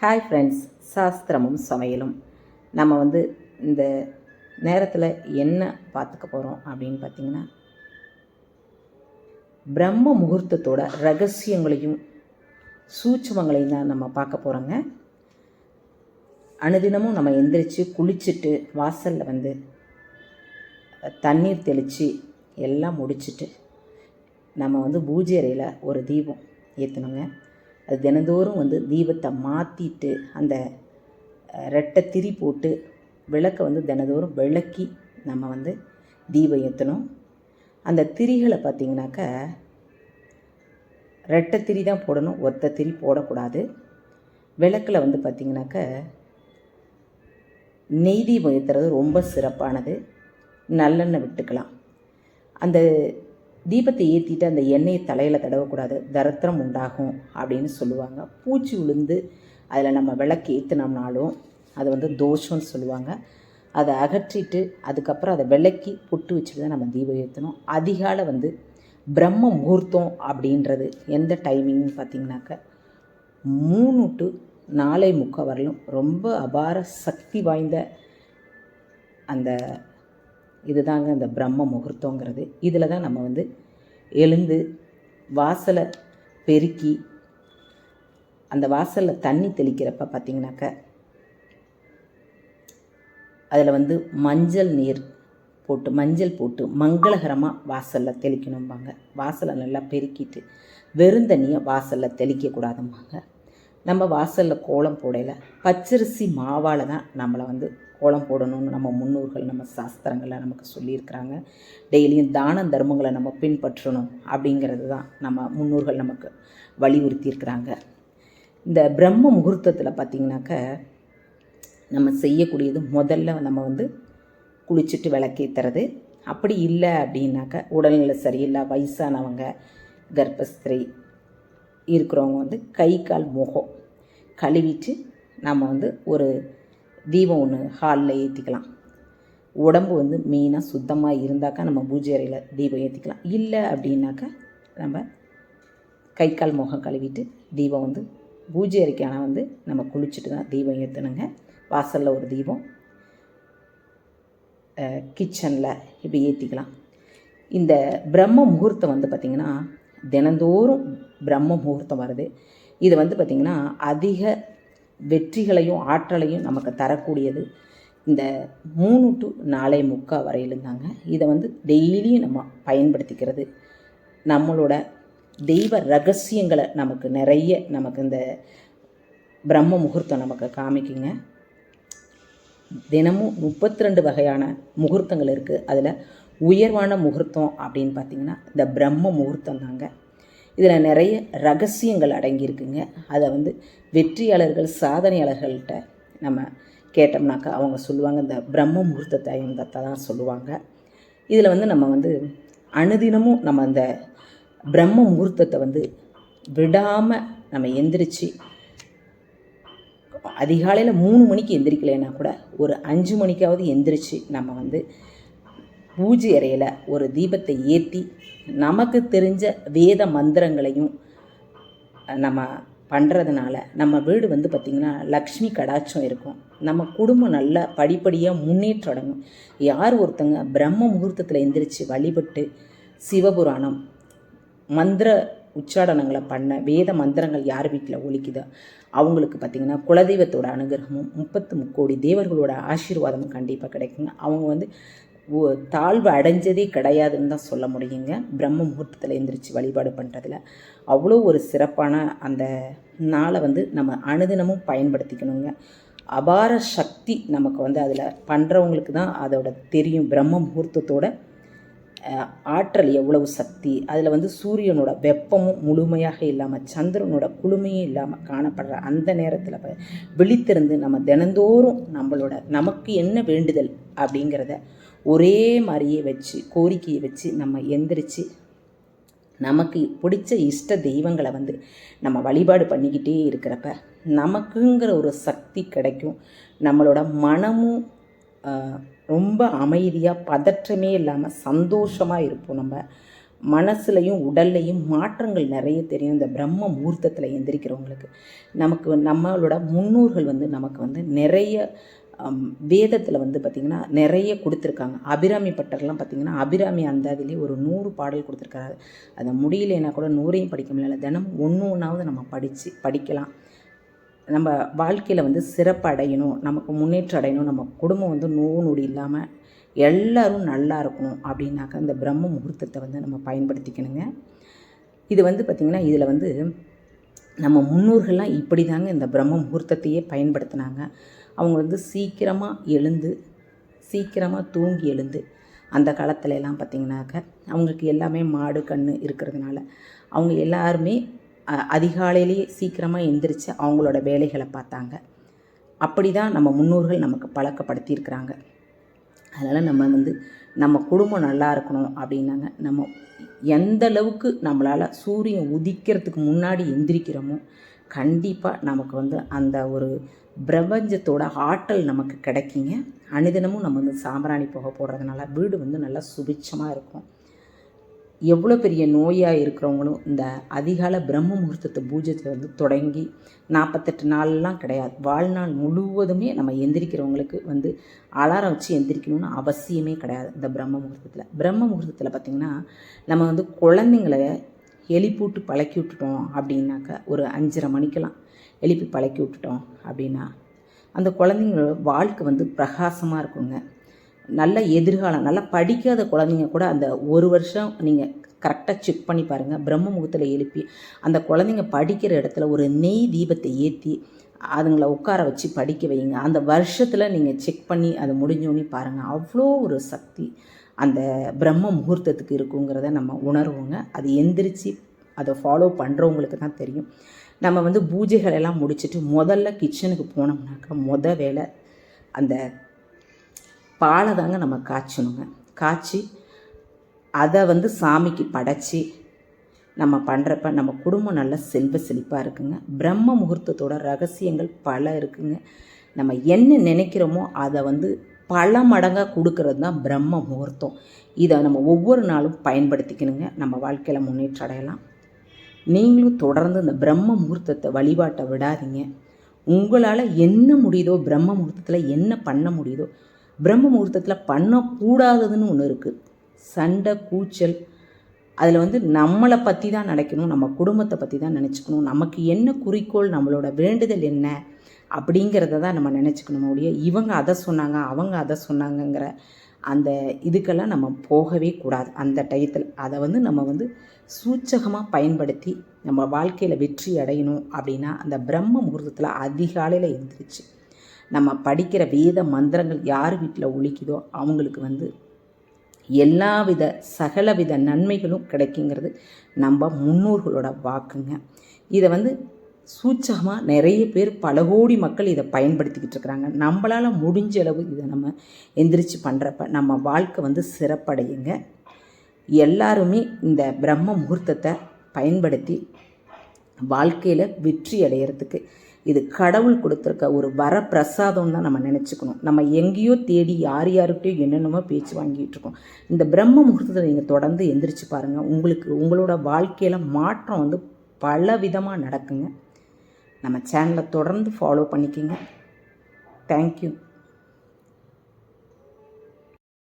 Hi friends, சாஸ்திரமும் சமையலும். நம்ம இந்த நேரத்தில் என்ன பார்த்துக்க போகிறோம் அப்படின்னு பார்த்திங்கன்னா, பிரம்ம முகூர்த்தத்தோட ரகசியங்களையும் சூட்சுமங்களையும் தான் நம்ம பார்க்க போகிறோங்க. அனுதினமும் நம்ம எந்திரிச்சு குளிச்சுட்டு வாசலில் தண்ணீர் தெளித்து எல்லாம் முடிச்சுட்டு நம்ம பூஜை அறையில் ஒரு தீபம் ஏற்றணுங்க. அது தினந்தோறும் தீபத்தை மாற்றிட்டு அந்த ரெட்டை திரி போட்டு விளக்கை தினந்தோறும் விளக்கி நம்ம தீபம் ஏற்றணும். அந்த திரிகளை பார்த்திங்கனாக்கா ரெட்டை திரி தான் போடணும், ஒத்த திரி போடக்கூடாது. விளக்கில் பார்த்திங்கனாக்கா நெய் தீபம் ஏற்றுறது ரொம்ப சிறப்பானது. நல்லெண்ணெய் விட்டுக்கலாம். அந்த தீபத்தை ஏற்றிட்டு அந்த எண்ணெயை தலையில் தடவக்கூடாது, தரித்திரம் உண்டாகும் அப்படின்னு சொல்லுவாங்க. பூச்சி விழுந்து அதில் நம்ம விளக்கு ஏற்றினோம்னாலும் அது தோஷம்னு சொல்லுவாங்க. அதை அகற்றிட்டு அதுக்கப்புறம் அதை விளக்கி பொட்டு வச்சுட்டு தான் நம்ம தீபம் ஏற்றணும். அதிகாலை பிரம்ம முகூர்த்தம் அப்படின்றது எந்த டைமிங்னு பார்த்திங்கனாக்கா 3 to 4:45 வரலும் ரொம்ப அபார சக்தி வாய்ந்த அந்த இதுதாங்க இந்த பிரம்ம முகூர்த்தங்கிறது. இதில் தான் நம்ம எழுந்து வாசலை பெருக்கி அந்த வாசலில் தண்ணி தெளிக்கிறப்ப பார்த்திங்கனாக்கா அதில் மஞ்சள் நீர் போட்டு மஞ்சள் போட்டு மங்களகரமாக வாசலில் தெளிக்கணும்பாங்க. வாசலை நல்லா பெருக்கிட்டு வெறுந்தண்ணியை வாசலில் தெளிக்கக்கூடாதும்பாங்க. நம்ம வாசலில் கோலம் போடையில் பச்சரிசி மாவால் தான் நம்மளை கோலம் போடணும்னு நம்ம முன்னோர்கள் நம்ம சாஸ்திரங்களில் நமக்கு சொல்லியிருக்கிறாங்க. டெய்லியும் தான தர்மங்களை நம்ம பின்பற்றணும் அப்படிங்கிறது தான் நம்ம முன்னோர்கள் நமக்கு வலியுறுத்தியிருக்கிறாங்க. இந்த பிரம்ம முகூர்த்தத்தில் பார்த்திங்கனாக்கா நம்ம செய்யக்கூடியது முதல்ல நம்ம குளிச்சுட்டு விளக்கேற்றுறது. அப்படி இல்லை அப்படின்னாக்கா உடல்நிலை சரியில்லை, வயசானவங்க, கர்ப்பஸ்திரி இருக்கிறவங்க கை கால் முகம் கழுவிட்டு நம்ம ஒரு தீபம் ஒன்று ஹாலில் ஏற்றிக்கலாம். உடம்பு மெயினாக சுத்தமாக இருந்தாக்கா நம்ம பூஜை அறையில் தீபம் ஏற்றிக்கலாம். இல்லை அப்படின்னாக்கா நம்ம கை கால் முகம் கழுவிட்டு தீபம் பூஜை அறைக்கான நம்ம குளிச்சுட்டு தான் தீபம் ஏற்றணுங்க. வாசலில் ஒரு தீபம், கிச்சனில் இப்படி ஏற்றிக்கலாம். இந்த பிரம்ம முகூர்த்தம் பார்த்திங்கன்னா தினந்தோறும் பிரம்ம முகூர்த்தம் வருது. இது பார்த்திங்கன்னா அதிக வெற்றிகளையும் ஆற்றலையும் நமக்கு தரக்கூடியது இந்த 3 to 4:45 வரையிலும் தாங்க. இதை டெய்லியும் நம்ம பயன்படுத்திக்கிறது நம்மளோட தெய்வ ரகசியங்களை நமக்கு நிறைய நமக்கு இந்த பிரம்ம முகூர்த்தம் நமக்கு காமிக்குங்க. தினமும் 32 வகையான முகூர்த்தங்கள் இருக்குது. அதில் உயர்வான முகூர்த்தம் அப்படின்னு பார்த்திங்கன்னா இந்த பிரம்ம முகூர்த்தம் தாங்க. இதில் நிறைய ரகசியங்கள் அடங்கியிருக்குங்க. அதை வெற்றியாளர்கள் சாதனையாளர்கள்ட்ட நம்ம கேட்டோம்னாக்கா அவங்க சொல்லுவாங்க, இந்த பிரம்ம முகூர்த்த டைமத்தை தான் சொல்லுவாங்க. இதில் நம்ம அனுதினமும் நம்ம இந்த பிரம்ம முகூர்த்தத்தை விடாமல் நம்ம எந்திரிச்சு அதிகாலையில் 3 மணிக்கு எந்திரிக்கலைன்னா கூட ஒரு 5 மணிக்காவது எந்திரிச்சு நம்ம பூஜை அறையில் ஒரு தீபத்தை ஏற்றி நமக்கு தெரிஞ்ச வேத மந்திரங்களையும் நம்ம பண்ணுறதுனால நம்ம வீடு பார்த்திங்கன்னா லக்ஷ்மி கடாட்சம் இருக்கும். நம்ம குடும்பம் நல்லா படிப்படியாக முன்னேற்றம் அடங்கும். யார் ஒருத்தங்க பிரம்ம முகூர்த்தத்தில் எந்திரிச்சு வழிபட்டு சிவபுராணம் மந்திர உச்சாடனங்களை பண்ண வேத மந்திரங்கள் யார் வீட்டில் ஒலிக்குதோ அவங்களுக்கு பார்த்திங்கன்னா குலதெய்வத்தோட அனுகிரகமும் 33 கோடி தேவர்களோட ஆசீர்வாதமும் கண்டிப்பாக கிடைக்குங்க. அவங்க தாழ்வு அடைஞ்சதே கிடையாதுன்னு தான் சொல்ல முடியுங்க. பிரம்ம முகூர்த்தத்தில் எந்திரிச்சு வழிபாடு பண்ணுறதுல அவ்வளோ ஒரு சிறப்பான அந்த நாளை நம்ம அனுதினமும் பயன்படுத்திக்கணுங்க. அபார சக்தி நமக்கு அதில் பண்ணுறவங்களுக்கு தான் அதோட தெரியும். பிரம்ம முகூர்த்தத்தோட ஆற்றல் எவ்வளவு சக்தி. அதில் சூரியனோட வெப்பமும் முழுமையாக இல்லாமல் சந்திரனோட குளுமையும் இல்லாமல் காணப்படுற அந்த நேரத்தில் விழித்திருந்து நம்ம தினந்தோறும் நமக்கு என்ன வேண்டுதல் அப்படிங்கிறத ஒரே மாதிரியே வச்சு கோரிக்கையை வச்சு நம்ம எந்திரிச்சு நமக்கு பிடிச்ச இஷ்ட தெய்வங்களை நம்ம வழிபாடு பண்ணிக்கிட்டே இருக்கிறப்ப நமக்குங்கிற ஒரு சக்தி கிடைக்கும். நம்மளோட மனமும் ரொம்ப அமைதியாக பதற்றமே இல்லாமல் சந்தோஷமாக இருப்போம். நம்ம மனசுலையும் உடல்லையும் மாற்றங்கள் நிறைய தெரியும். இந்த பிரம்ம முகூர்த்தத்தில் எந்திரிக்கிறவங்களுக்கு நம்மளோட முன்னோர்கள் நமக்கு நிறைய வேதத்தில் பார்த்திங்கன்னா நிறைய கொடுத்துருக்காங்க. அபிராமி பட்டர்லாம் பார்த்திங்கன்னா அபிராமி அந்தாதிலே ஒரு 100 பாடல் கொடுத்துருக்காரு. அதை முடியலைன்னா கூட 100ஐயும் படிக்க முடியல. தினம் ஒன்றாவது நம்ம படிக்கலாம். நம்ம வாழ்க்கையில் சிறப்பு அடையணும், நமக்கு முன்னேற்றம் அடையணும், நம்ம குடும்பம் நோவு நொடி இல்லாமல் எல்லோரும் நல்லா இருக்கணும் அப்படின்னாக்கா இந்த பிரம்ம முகூர்த்தத்தை நம்ம பயன்படுத்திக்கணுங்க. இது பார்த்திங்கன்னா இதில் நம்ம முன்னோர்கள்லாம் இப்படி தாங்க இந்த பிரம்ம முகூர்த்தத்தையே பயன்படுத்தினாங்க. அவங்க சீக்கிரமாக எழுந்து சீக்கிரமாக தூங்கி எழுந்து அந்த காலத்துலலாம் பார்த்திங்கனாக்க அவங்களுக்கு எல்லாமே மாடு கன்று இருக்கிறதுனால அவங்க எல்லாருமே அதிகாலையிலேயே சீக்கிரமாக எந்திரிச்சு அவங்களோட வேலைகளை பார்த்தாங்க. அப்படி தான் நம்ம முன்னோர்கள் நமக்கு பழக்கப்படுத்தியிருக்கிறாங்க. அதனால் நம்ம குடும்பம் நல்லா இருக்கணும் அப்படின்னாங்க. நம்ம எந்த அளவுக்கு நம்மளால் சூரியன் உதிக்கிறதுக்கு முன்னாடி எந்திரிக்கிறோமோ கண்டிப்பாக நமக்கு அந்த ஒரு பிரபஞ்சத்தோட ஆற்றல் நமக்கு கிடைக்குங்க. அனுதினமும் நம்ம சாம்பிராணி புகை போடுறதுனால வீடு நல்லா சுபிட்சமாக இருக்கும். எவ்வளோ பெரிய நோயாக இருக்கிறவங்களும் இந்த அதிகாலை பிரம்ம முகூர்த்தத்தை பூஜை தொடங்கி 48 நாள்லாம் கிடையாது, வாழ்நாள் முழுவதுமே நம்ம எந்திரிக்கிறவங்களுக்கு அலாரம் வச்சு எந்திரிக்கணும்னு அவசியமே கிடையாது. இந்த பிரம்ம முகூர்த்தத்தில் பார்த்திங்கன்னா நம்ம குழந்தைங்கள எழுப்பிவிட்டு பழக்கி விட்டுட்டோம் அப்படின்னாக்கா ஒரு 5:30 மணிக்கெல்லாம் எழுப்பி பழக்கி விட்டுட்டோம் அப்படின்னா அந்த குழந்தைங்களோட வாழ்க்கை பிரகாசமாக இருக்குங்க. நல்ல எதிர்காலம், நல்லா படிக்காத குழந்தைங்க கூட அந்த ஒரு வருஷம் நீங்கள் கரெக்டாக செக் பண்ணி பாருங்கள். பிரம்ம முகூர்த்தத்தில் எழுப்பி அந்த குழந்தைங்க படிக்கிற இடத்துல ஒரு நெய் தீபத்தை ஏற்றி அதுங்களை உட்கார வச்சு படிக்க வைங்க. அந்த வருஷத்தில் நீங்கள் செக் பண்ணி அதை முடிஞ்சோன்னே பாருங்கள், அவ்வளோ ஒரு சக்தி அந்த பிரம்ம முகூர்த்தத்துக்கு இருக்குங்கிறத நம்ம உணர்வோங்க. அது எந்திரிச்சு அதை ஃபாலோ பண்ணுறவங்களுக்கு தான் தெரியும். நம்ம பூஜைகளெல்லாம் முடிச்சுட்டு முதல்ல கிச்சனுக்கு போனோம்னாக்கா வேலை அந்த பாலை தாங்க நம்ம காய்ச்சணுங்க. காய்ச்சி அதை சாமிக்கு படைச்சி நம்ம பண்ணுறப்ப நம்ம குடும்பம் நல்ல செல்வ செழிப்பாக இருக்குங்க. பிரம்ம முகூர்த்தத்தோட ரகசியங்கள் பல இருக்குங்க. நம்ம என்ன நினைக்கிறோமோ அதை பல மடங்காக கொடுக்கறது தான் பிரம்ம முகூர்த்தம். இதை நம்ம ஒவ்வொரு நாளும் பயன்படுத்திக்கணுங்க. நம்ம வாழ்க்கையில் முன்னேற்றம் அடையலாம். நீங்களும் தொடர்ந்து இந்த பிரம்ம முகூர்த்தத்தை வழிபாட்டை விடாதீங்க. உங்களால் என்ன முடியுதோ பிரம்ம முகூர்த்தத்தில் என்ன பண்ண முடியுதோ, பிரம்ம முகூர்த்தத்தில் பண்ணக்கூடாததுன்னு ஒன்று இருக்குது. சண்டை கூச்சல் அதில் நம்மளை பற்றி தான் நினைக்கணும், நம்ம குடும்பத்தை பற்றி தான் நினச்சிக்கணும். நமக்கு என்ன குறிக்கோள், நம்மளோட வேண்டுதல் என்ன அப்படிங்கிறத தான் நம்ம நினச்சிக்கணும். ஒழிய இவங்க அதை சொன்னாங்க அவங்க அதை சொன்னாங்கங்கிற அந்த இதுக்கெல்லாம் நம்ம போகவே கூடாது. அந்த டயத்தில் அதை நம்ம சூச்சகமாக பயன்படுத்தி நம்ம வாழ்க்கையில் வெற்றி அடையணும் அப்படின்னா அந்த பிரம்ம முகூர்த்தத்தில் அதிகாலையில் எழுந்திரிச்சு நம்ம படிக்கிற வேத மந்திரங்கள் யார் வீட்டில் ஒலிக்குதோ அவங்களுக்கு எல்லாவித சகலவித நன்மைகளும் கிடைக்குங்கிறது நம்ம முன்னோர்களோட வாக்குங்க. இதை சூச்சகமாக நிறைய பேர் பல கோடி மக்கள் இதை பயன்படுத்திக்கிட்டு இருக்கிறாங்க. நம்மளால் முடிஞ்ச அளவு இதை நம்ம எந்திரிச்சு பண்ணுறப்ப நம்ம வாழ்க்கை சிறப்படையுங்க. எல்லாருமே இந்த பிரம்ம முகூர்த்தத்தை பயன்படுத்தி வாழ்க்கையில் வெற்றி அடையிறதுக்கு இது கடவுள் கொடுத்துருக்க ஒரு வரப்பிரசாதம் தான் நம்ம நினச்சிக்கணும். நம்ம எங்கேயோ தேடி யார்கிட்டையோ என்னென்னமோ பேச்சு வாங்கிட்டு இருக்கோம். இந்த பிரம்ம முகூர்த்தத்தை நீங்கள் தொடர்ந்து எந்திரிச்சு பாருங்கள். உங்களோட வாழ்க்கையில் மாற்றம் பல விதமாக நடக்குங்க. நம்ம சேனலை தொடர்ந்து ஃபாலோ பண்ணிக்கோங்க. தேங்க்யூ.